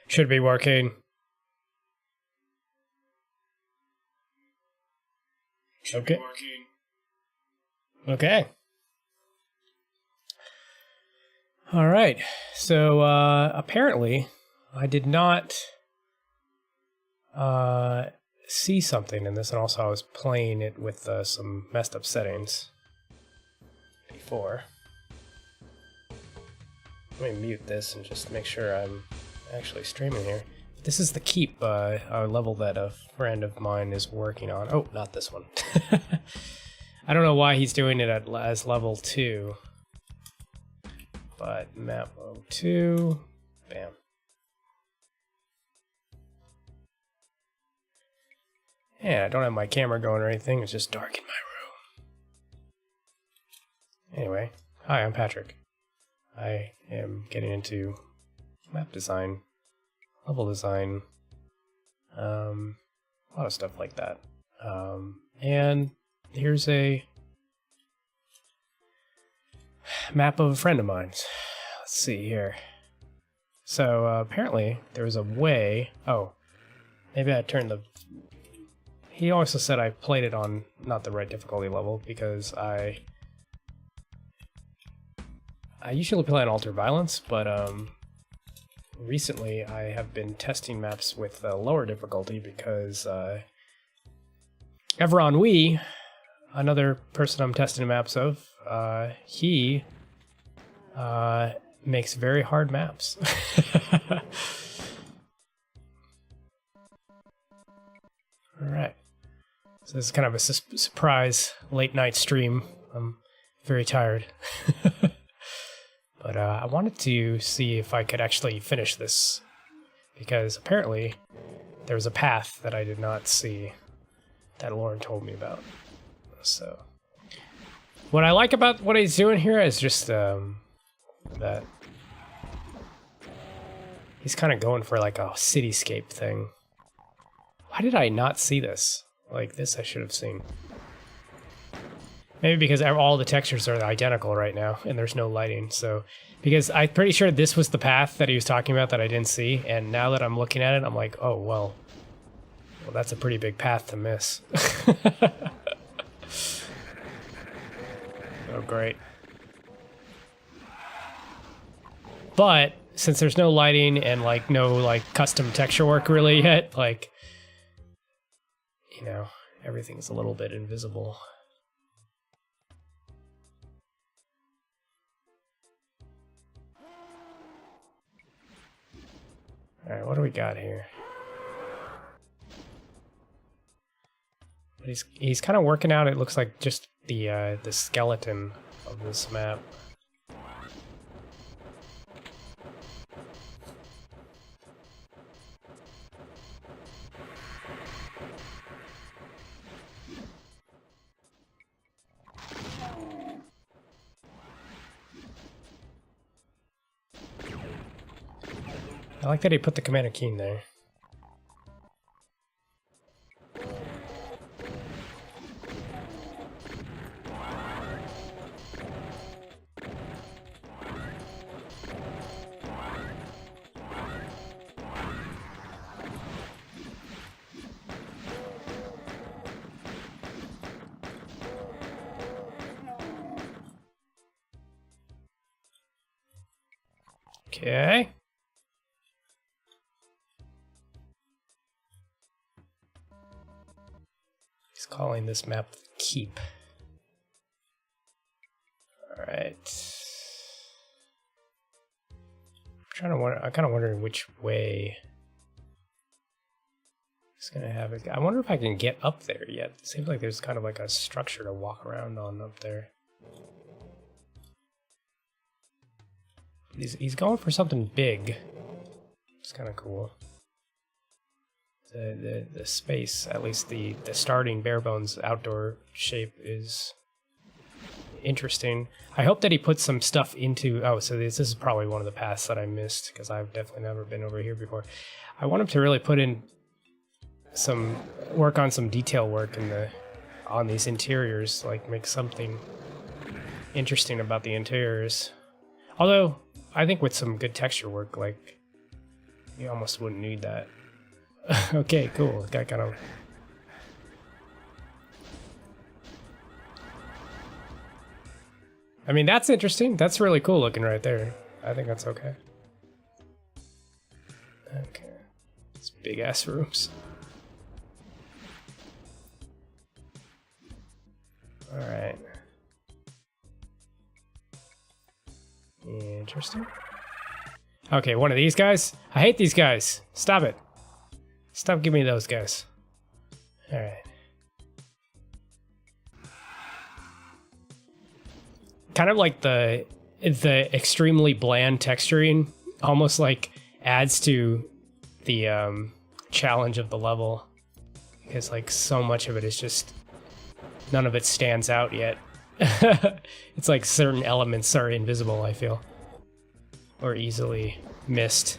Should be working. Okay. Okay. All right. So apparently, I did not see something in this, and also I was playing it with some messed up settings before. Let me mute this and just make sure I'm actually streaming here. This is the Keep, a level that a friend of mine is working on. Oh, not this one. I don't know why he's doing it as level 2. But map 02, bam. Yeah, I don't have my camera going or anything, it's just dark in my room. Anyway, hi, I'm Patrick. I am getting into map design, level design, a lot of stuff like that. And here's a map of a friend of mine's. Let's see here. So apparently there was a way. Oh, maybe I turned the. He also said I played it on not the right difficulty level because I usually play on Alter Violence, but recently I have been testing maps with lower difficulty because Everon Wee, another person I'm testing maps of, he makes very hard maps. Alright. So this is kind of a surprise late night stream. I'm very tired. But I wanted to see if I could actually finish this, because apparently there was a path that I did not see that Loran told me about. So what I like about what he's doing here is just that he's kind of going for like a cityscape thing. Why did I not see this? Like this I should have seen. Maybe because all the textures are identical right now and there's no lighting. So because I'm pretty sure this was the path that he was talking about that I didn't see, and now that I'm looking at it I'm like, oh well that's a pretty big path to miss. Oh great. But since there's no lighting and like no like custom texture work really yet, like, you know, everything's a little bit invisible. Alright, what do we got here? But he's kind of working out, it looks like, just the skeleton of this map. I like that he put the commander key in there. Okay. He's calling this map the Keep. Alright. I'm kind of wondering which way he's gonna have it. I wonder if I can get up there yet. It seems like there's kind of like a structure to walk around on up there. He's going for something big. It's kind of cool. The space, at least the starting bare bones outdoor shape, is interesting. I hope that he puts some stuff into. Oh, so this is probably one of the paths that I missed because I've definitely never been over here before. I want him to really put in some work on some detail work in on these interiors, like make something interesting about the interiors. Although I think with some good texture work, like You almost wouldn't need that. Okay, cool. Got kind of... I mean, that's interesting. That's really cool looking right there. I think that's okay. Okay. It's big ass rooms. Alright. Interesting. Okay, one of these guys? I hate these guys. Stop it. Stop giving me those guys. Alright. Kind of like the extremely bland texturing almost like adds to the challenge of the level, because like so much of it is just none of it stands out yet. It's like certain elements are invisible, I feel, or easily missed.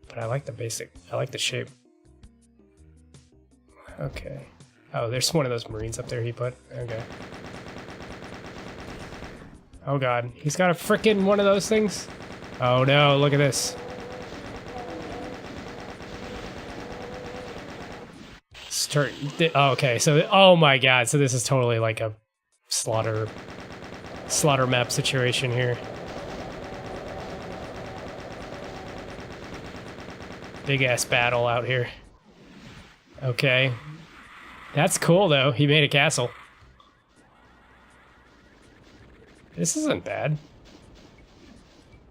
But I like the basic, I like the shape. Okay. Oh, there's one of those Marines up there he put. Okay. Oh god, he's got a frickin' one of those things? Oh no, look at this. Start, oh, okay, so, oh my god, so this is totally like a slaughter map situation here. Big ass battle out here. Okay. That's cool though, he made a castle. This isn't bad.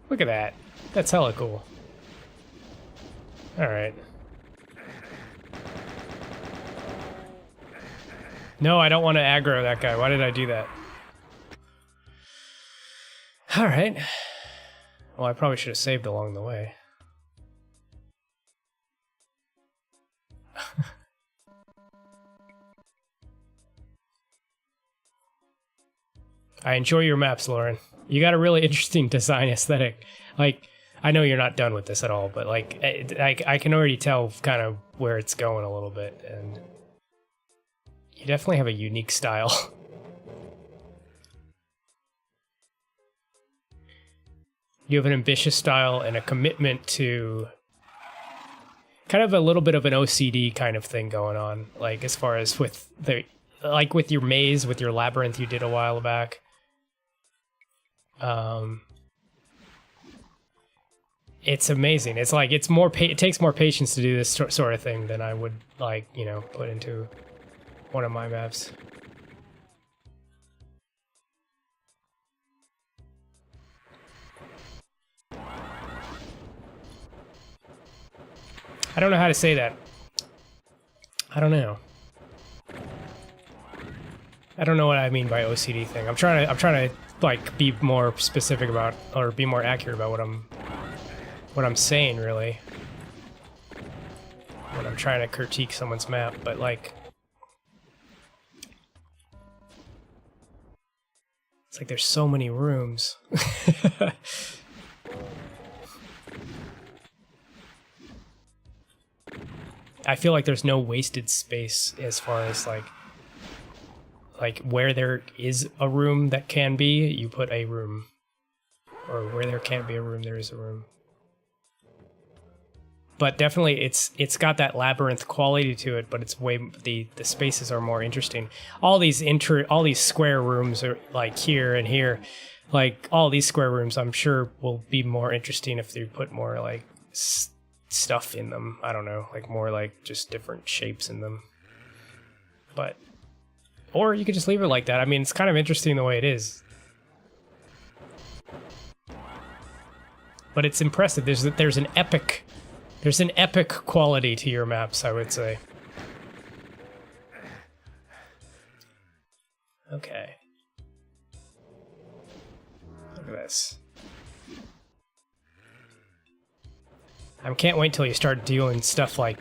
Look at that. That's hella cool. Alright. No, I don't want to aggro that guy. Why did I do that? Alright. Well, I probably should have saved along the way. I enjoy your maps, Loran. You got a really interesting design aesthetic. Like, I know you're not done with this at all, but like, I can already tell kind of where it's going a little bit, and you definitely have a unique style. You have an ambitious style and a commitment to kind of a little bit of an OCD kind of thing going on, like as far as with the, like with your maze, with your labyrinth you did a while back. It's amazing. It's like, it's more, it takes more patience to do this sort of thing than I would, like, you know, put into one of my maps. I don't know how to say that. I don't know. I don't know what I mean by OCD thing. I'm trying to like be more specific about, or be more accurate about what I'm saying, really, when I'm trying to critique someone's map. But like, it's like there's so many rooms. I feel like there's no wasted space as far as like where there is a room that can be, you put a room, or where there can't be a room, there is a room. But definitely it's got that labyrinth quality to it, but it's way, the spaces are more interesting. All these square rooms are like here and here, like all these square rooms I'm sure will be more interesting if they put more like stuff in them. I don't know, like more like just different shapes in them. But, or you could just leave it like that. I mean, it's kind of interesting the way it is. But it's impressive. There's an epic quality to your maps, I would say. Okay. Look at this. I can't wait till you start doing stuff like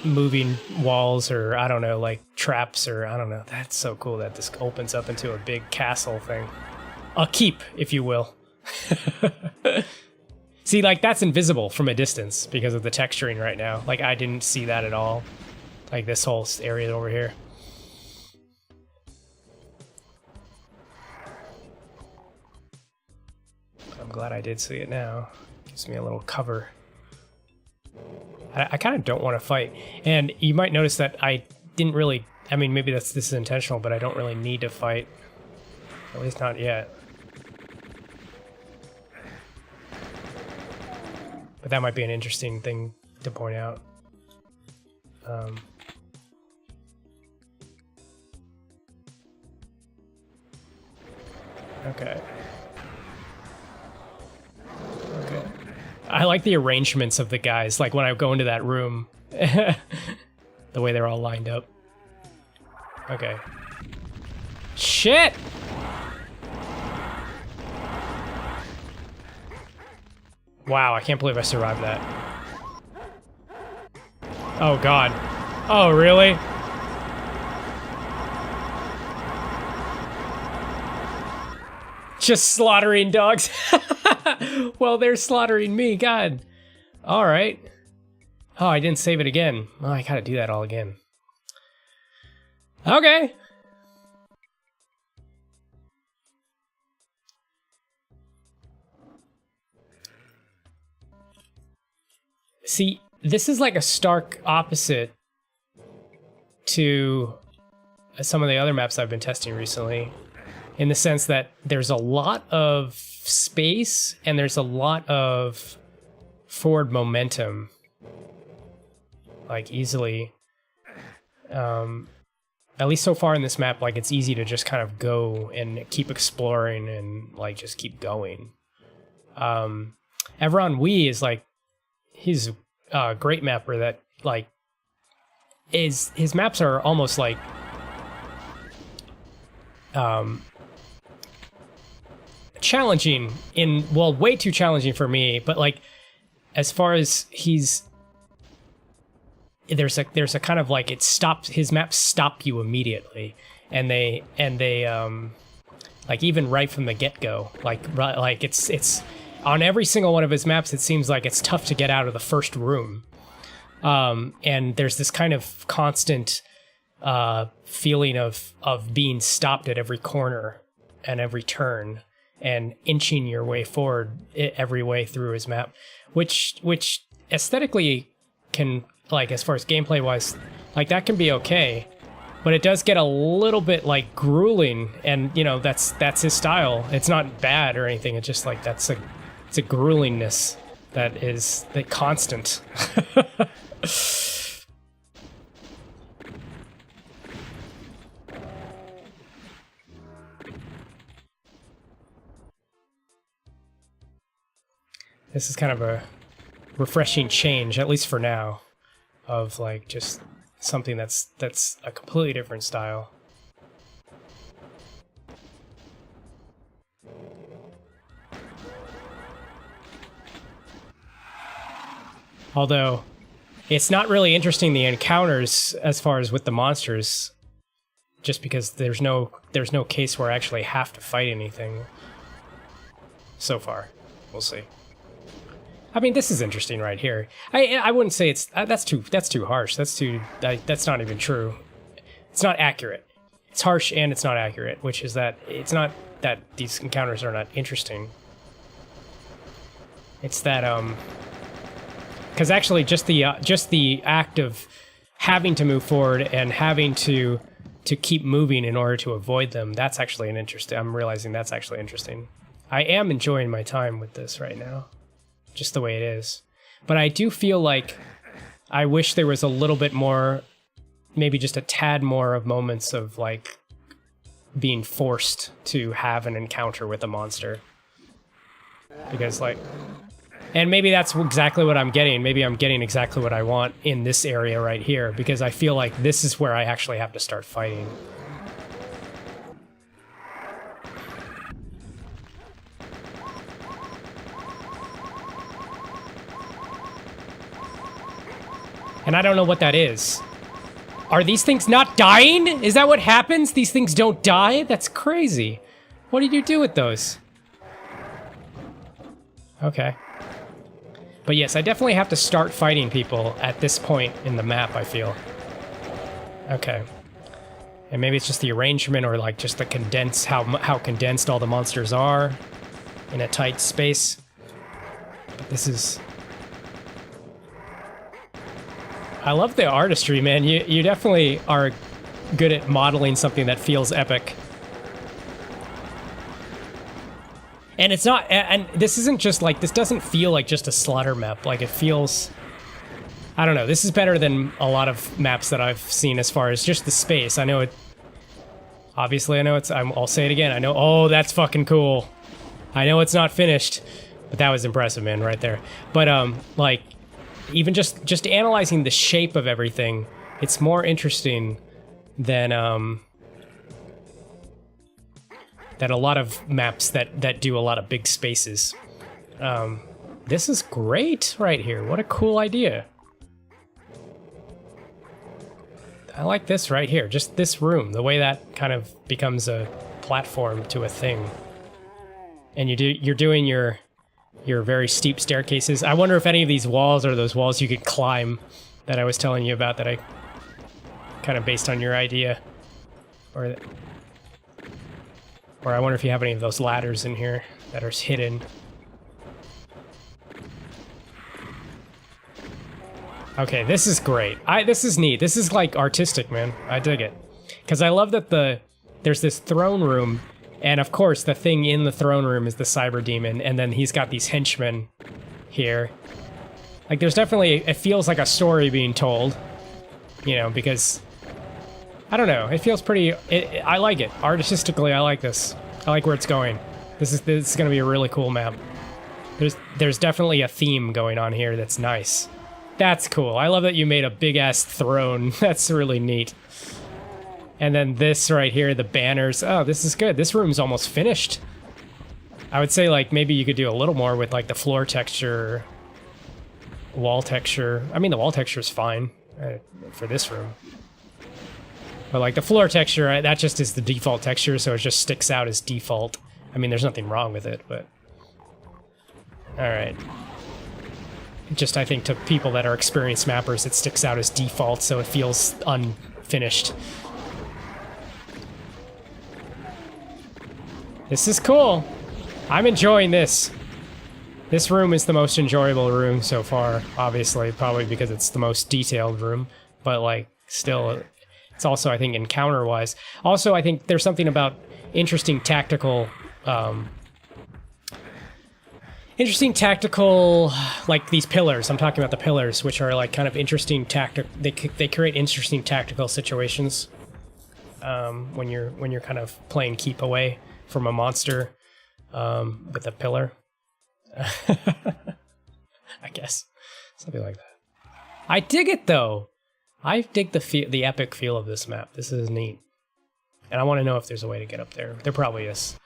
moving walls, or I don't know, like traps, or I don't know. That's so cool that this opens up into a big castle thing. A keep, if you will. See, like, that's invisible from a distance because of the texturing right now. Like, I didn't see that at all. Like, this whole area over here. I'm glad I did see it now. Gives me a little cover. I kind of don't want to fight. And you might notice that I didn't really... I mean, maybe this is intentional, but I don't really need to fight. At least not yet. But that might be an interesting thing to point out. Okay. Okay. I like the arrangements of the guys, like when I go into that room. The way they're all lined up. Okay. Shit! Wow, I can't believe I survived that. Oh god. Oh, really? Just slaughtering dogs. Well, they're slaughtering me, god. Alright. Oh, I didn't save it again. Oh, I gotta do that all again. Okay. See, this is like a stark opposite to some of the other maps I've been testing recently, in the sense that there's a lot of space and there's a lot of forward momentum, like easily. At least so far in this map, like it's easy to just kind of go and keep exploring and like just keep going. Evron Wee is like, he's a great mapper that like his maps are almost like challenging in, well, way too challenging for me, but like as far as there's a kind of like, it stops, his maps stop you immediately, and they like even right from the get-go, like it's on every single one of his maps, it seems like it's tough to get out of the first room. And there's this kind of constant feeling of being stopped at every corner and every turn and inching your way forward every way through his map, which aesthetically can, like, as far as gameplay wise, like that can be okay, but it does get a little bit like grueling, and you know, that's his style. It's not bad or anything, it's just like it's a gruelingness that is the constant. This is kind of a refreshing change, at least for now, of like just something that's a completely different style. Although it's not really interesting, the encounters as far as with the monsters, just because there's no case where I actually have to fight anything so far. We'll see. I mean, this is interesting right here. I wouldn't say it's that's too harsh. That's not even true. It's not accurate. It's harsh and it's not accurate, which is that it's not that these encounters are not interesting. It's that because actually just the act of having to move forward and having to keep moving in order to avoid them, that's actually an interesting. I'm realizing that's actually interesting. I am enjoying my time with this right now, just the way it is. But I do feel like I wish there was a little bit more, maybe just a tad more of moments of like being forced to have an encounter with a monster. Because like, and maybe that's exactly what I'm getting. Maybe I'm getting exactly what I want in this area right here, because I feel like this is where I actually have to start fighting. And I don't know what that is. Are these things not dying? Is that what happens? These things don't die? That's crazy. What did you do with those? Okay. But yes, I definitely have to start fighting people at this point in the map, I feel. Okay. And maybe it's just the arrangement or like just the condense, how condensed all the monsters are in a tight space. But this is... I love the artistry, man. You definitely are good at modeling something that feels epic. And it's not, and this isn't just like, this doesn't feel like just a slaughter map. Like, it feels, I don't know, this is better than a lot of maps that I've seen as far as just the space. I know it, obviously I know it's, I'll say it again, I know, oh, that's fucking cool. I know it's not finished, but that was impressive, man, right there. But, like, even just analyzing the shape of everything, it's more interesting than a lot of maps that do a lot of big spaces. This is great right here. What a cool idea. I like this right here. Just this room, the way that kind of becomes a platform to a thing. And you're doing your very steep staircases. I wonder if any of these walls are those walls you could climb that I was telling you about that I kind of based on your idea. Or I wonder if you have any of those ladders in here that are hidden. Okay, this is great. This is neat. This is like artistic, man. I dig it. Because I love that there's this throne room, and of course the thing in the throne room is the cyber demon, and then he's got these henchmen here. Like, there's definitely, it feels like a story being told, you know, because I don't know. It feels pretty. I like it artistically. I like this. I like where it's going. This is going to be a really cool map. There's definitely a theme going on here that's nice. That's cool. I love that you made a big ass throne. That's really neat. And then this right here, the banners. Oh, this is good. This room's almost finished. I would say like maybe you could do a little more with like the floor texture, wall texture. I mean, the wall texture is fine for this room. But like the floor texture, that just is the default texture, so it just sticks out as default. I mean, there's nothing wrong with it, but... Alright. Just, I think, to people that are experienced mappers, it sticks out as default, so it feels unfinished. This is cool. I'm enjoying this. This room is the most enjoyable room so far, obviously, probably because it's the most detailed room, but like, still... It's also, I think, encounter-wise. Also, I think there's something about interesting tactical, like these pillars. I'm talking about the pillars, which are like kind of interesting They create interesting tactical situations when you're kind of playing keep away from a monster with a pillar. I guess something like that. I dig it though. I dig the epic feel of this map. This is neat. And I want to know if there's a way to get up there. There probably is.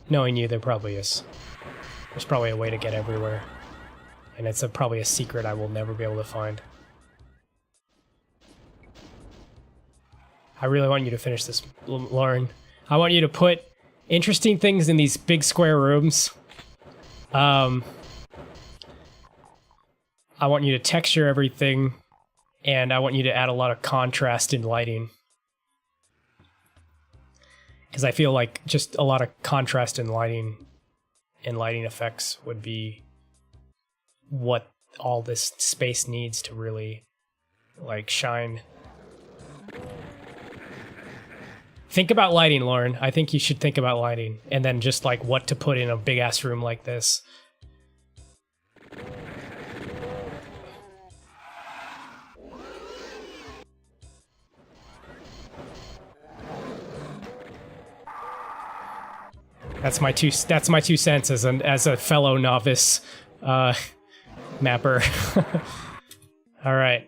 Knowing you, there probably is. There's probably a way to get everywhere. And it's probably a secret I will never be able to find. I really want you to finish this, Loran. I want you to put interesting things in these big square rooms. I want you to texture everything, and I want you to add a lot of contrast in lighting. Because I feel like just a lot of contrast in lighting and lighting effects would be what all this space needs to really, like, shine. Think about lighting, Loran. I think you should think about lighting, and then just, like, what to put in a big-ass room like this. That's my two cents as a fellow novice mapper. All right.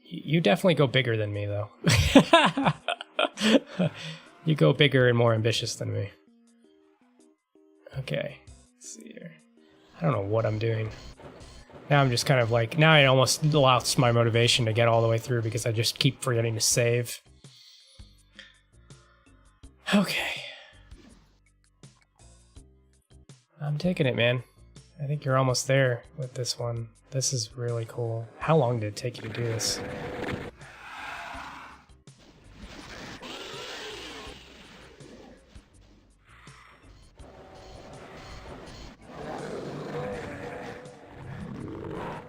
You definitely go bigger than me, though. You go bigger and more ambitious than me. Okay. Let's see here. I don't know what I'm doing. Now I'm just kind of like, now I almost lost my motivation to get all the way through because I just keep forgetting to save. Okay. I'm taking it, man. I think you're almost there with this one. This is really cool. How long did it take you to do this?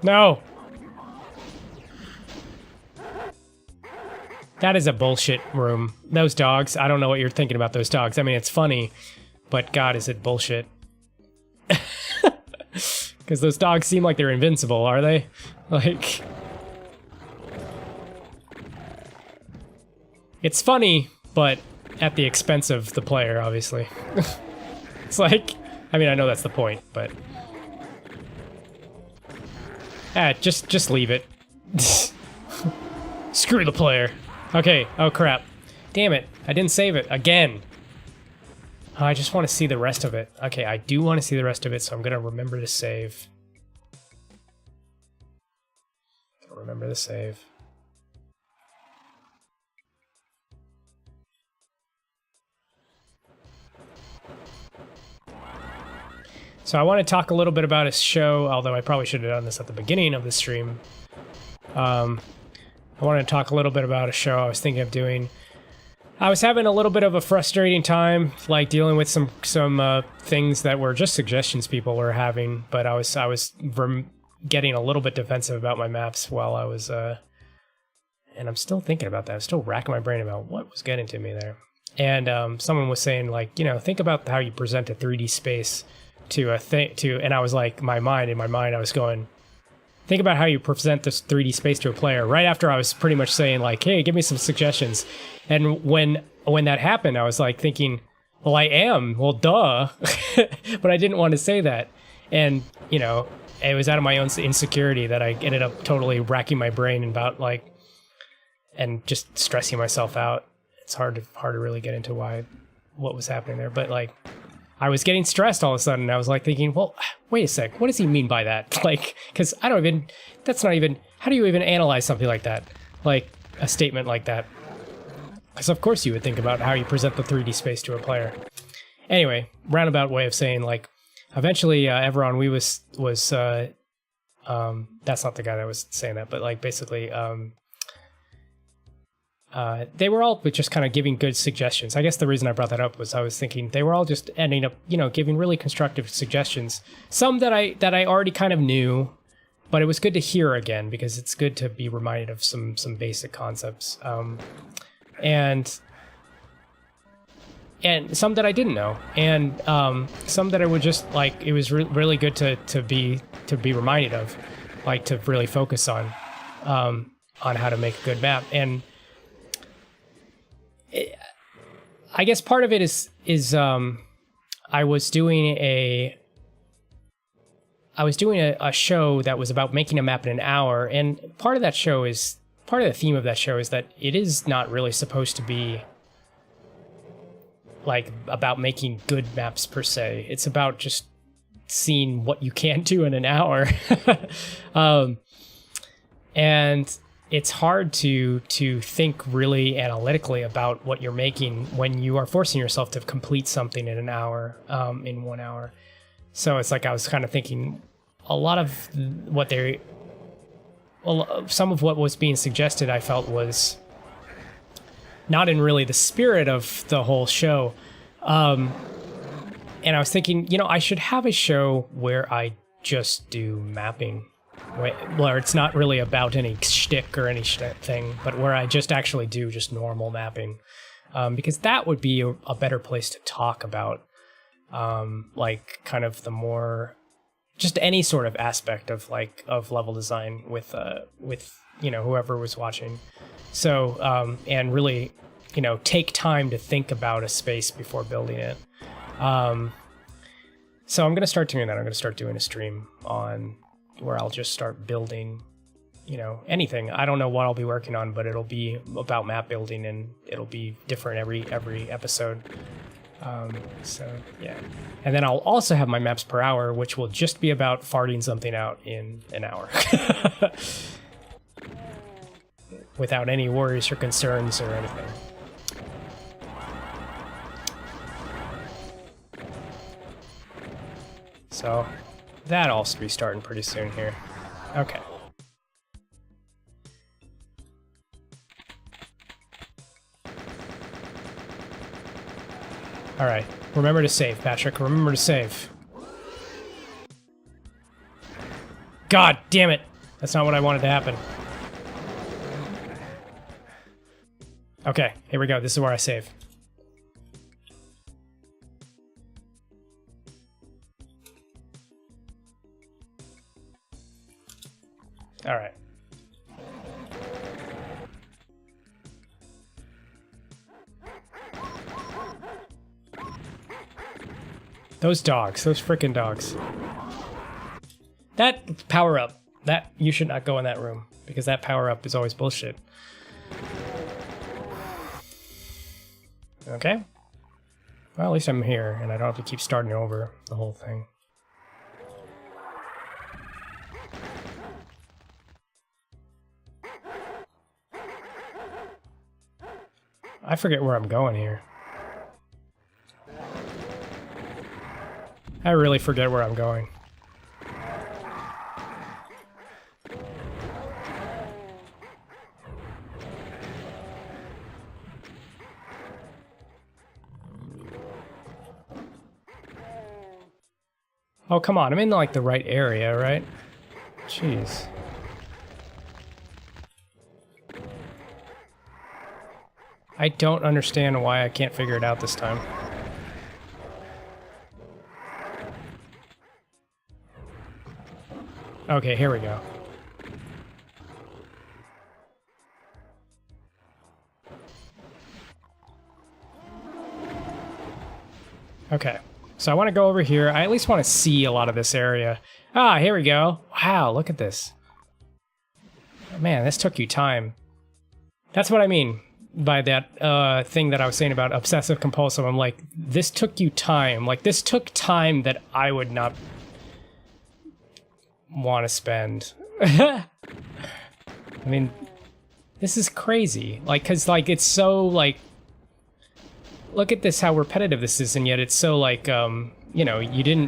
No! That is a bullshit room. Those dogs, I don't know what you're thinking about those dogs. I mean, it's funny, but God, is it bullshit. Because those dogs seem like they're invincible, are they? Like... It's funny, but at the expense of the player, obviously. It's like... I mean, I know that's the point, but... just leave it. Screw the player. Okay, oh crap. Damn it, I didn't save it, again. Oh, I just want to see the rest of it. Okay, I do want to see the rest of it, so I'm gonna remember to save. Remember to save. So I want to talk a little bit about his show, although I probably should have done this at the beginning of the stream. I wanted to talk a little bit about a show I was thinking of doing. I was having a little bit of a frustrating time, like dealing with some things that were just suggestions people were having, but I was getting a little bit defensive about my maps while I was, and I'm still thinking about that. I'm still racking my brain about what was getting to me there. And someone was saying, like, you know, think about how you present a 3D space to a thing, and I was like, in my mind, I was going, think about how you present this 3D space to a player. Right after I was pretty much saying, like, hey, give me some suggestions. And when that happened, I was like thinking, well, I am, well, duh. But I didn't want to say that. And, you know, it was out of my own insecurity that I ended up totally racking my brain about, like, and just stressing myself out. It's hard to really get into what was happening there. But, like, I was getting stressed all of a sudden. And I was like thinking, well, wait a sec. What does he mean by that? Like, because that's not even, how do you even analyze something like that? Like, a statement like that. Because of course you would think about how you present the 3D space to a player. Anyway, roundabout way of saying, like, eventually Everon We was that's not the guy that was saying that, but, like, basically they were all just kind of giving good suggestions. I guess the reason I brought that up was I was thinking they were all just ending up, you know, giving really constructive suggestions. Some that I already kind of knew, but it was good to hear again because it's good to be reminded of some basic concepts. And some that I didn't know, and some that I would just, like, it was really good to be reminded of, like, to really focus on how to make a good map. And I guess part of it is I was doing a show that was about making a map in an hour, and part of the theme of that show is that it is not really supposed to be, like, about making good maps per se. It's about just seeing what you can do in an hour. And it's hard to think really analytically about what you're making when you are forcing yourself to complete something in an hour, in 1 hour. So it's like I was kind of thinking a lot of some of what was being suggested I felt was not in really the spirit of the whole show. And I was thinking, you know, I should have a show where I just do mapping. Where it's not really about any shtick or any thing, but where I just actually do just normal mapping. Because that would be a better place to talk about, like, kind of the more, just any sort of aspect of, like, of level design with you know, whoever was watching. So, and really, you know, take time to think about a space before building it. So I'm going to start doing that. I'm going to start doing a stream on where I'll just start building, you know, anything. I don't know what I'll be working on, but it'll be about map building, and it'll be different every episode. So yeah, and then I'll also have my maps per hour, which will just be about farting something out in an hour, without any worries or concerns or anything. So that all should be starting pretty soon here. Okay. Alright. Remember to save, Patrick. Remember to save. God damn it! That's not what I wanted to happen. Okay, here we go. This is where I save. Alright. Those dogs, those frickin' dogs. That power-up, that you should not go in that room, because that power-up is always bullshit. Okay. Well, at least I'm here, and I don't have to keep starting over the whole thing. I forget where I'm going here. I really forget where I'm going. Oh, come on. I'm in, like, the right area, right? Jeez. I don't understand why I can't figure it out this time. Okay, here we go. Okay, so I want to go over here. I at least want to see a lot of this area. Ah, here we go. Wow, look at this. Man, this took you time. That's what I mean by that thing that I was saying about obsessive compulsive. I'm like, this took you time. Like, this took time that I would not want to spend. I mean, this is crazy. Like, cause like it's so like, look at this, how repetitive this is, and yet it's so like, you know, you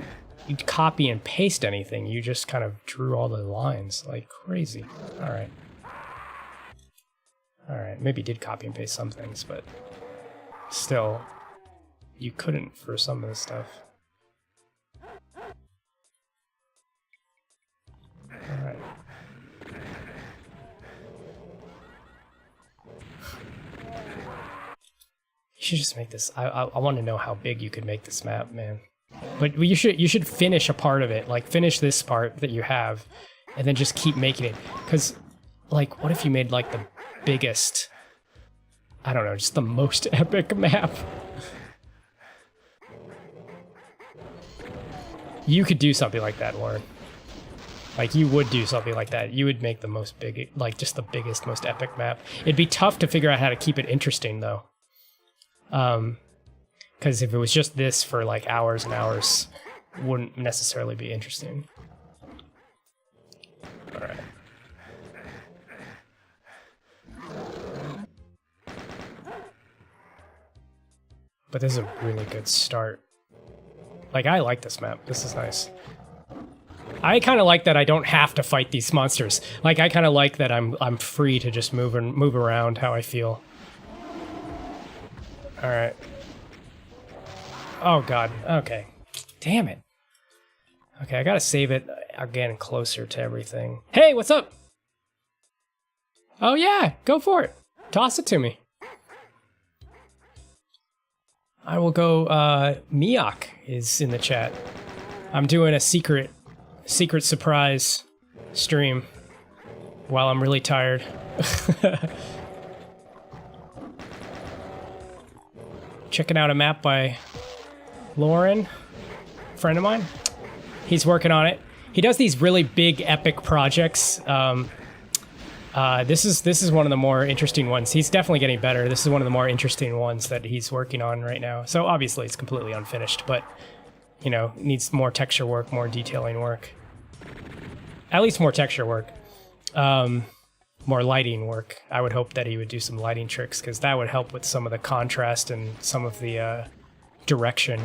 copy and paste anything. You just kind of drew all the lines like crazy. All right. All right, maybe did copy and paste some things, but still, you couldn't for some of the stuff. All right. You should just make this. I want to know how big you could make this map, man. But you should finish a part of it, like finish this part that you have, and then just keep making it. Because, like, what if you made like the biggest, I don't know, just the most epic map? You could do something like that, Loran. Like, you would do something like that. You would make the most big, like, just the biggest, most epic map. It'd be tough to figure out how to keep it interesting, though. Because if it was just this for, like, hours and hours, wouldn't necessarily be interesting. Alright. But this is a really good start. Like, I like this map. This is nice. I kind of like that I don't have to fight these monsters. Like, I kind of like that I'm free to just move around how I feel. All right. Oh god. Okay. Damn it. Okay, I gotta save it again closer to everything. Hey, what's up? Oh yeah, go for it. Toss it to me. I will go. Miak is in the chat. I'm doing a secret surprise stream while I'm really tired. Checking out a map by Loran, friend of mine. He's working on it. He does these really big epic projects. This is one of the more interesting ones. He's definitely getting better. This is one of the more interesting ones that he's working on right now. So obviously it's completely unfinished, but you know, needs more texture work, more detailing work. At least more texture work. More lighting work. I would hope that he would do some lighting tricks, because that would help with some of the contrast and some of the direction.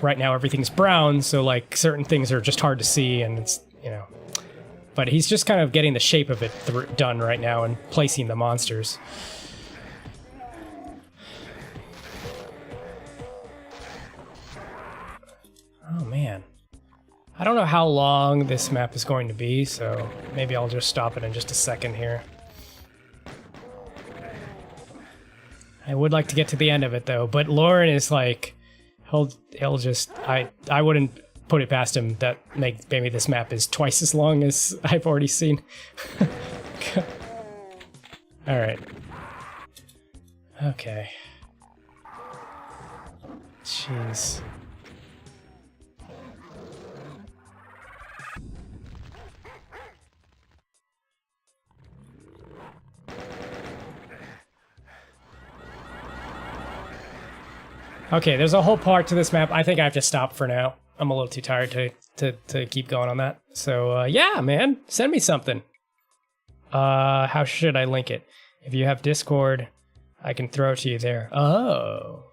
right now everything's brown, so like certain things are just hard to see, and it's, you know. But he's just kind of getting the shape of it done right now and placing the monsters. Oh man. I don't know how long this map is going to be, so maybe I'll just stop it in just a second here. I would like to get to the end of it though, but Loran is like, he'll just, I wouldn't put it past him that maybe this map is twice as long as I've already seen. Alright. Okay. Jeez. Okay, there's a whole part to this map. I think I have to stop for now. I'm a little too tired to keep going on that. So, yeah, man, send me something. How should I link it? If you have Discord, I can throw it to you there. Oh.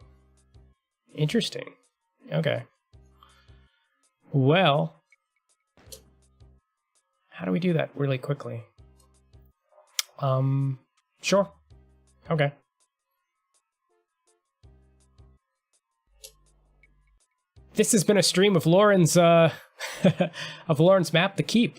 Interesting. Okay. Well, how do we do that really quickly? Sure. Okay. This has been a stream of Loran's of Loran's map, The Keep.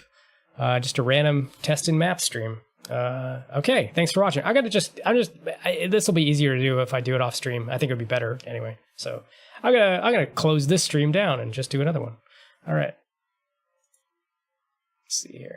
Just a random testing map stream. Okay, thanks for watching. This will be easier to do if I do it off stream. I think it'll be better anyway. So I'm gonna close this stream down and just do another one. All right. Let's see here.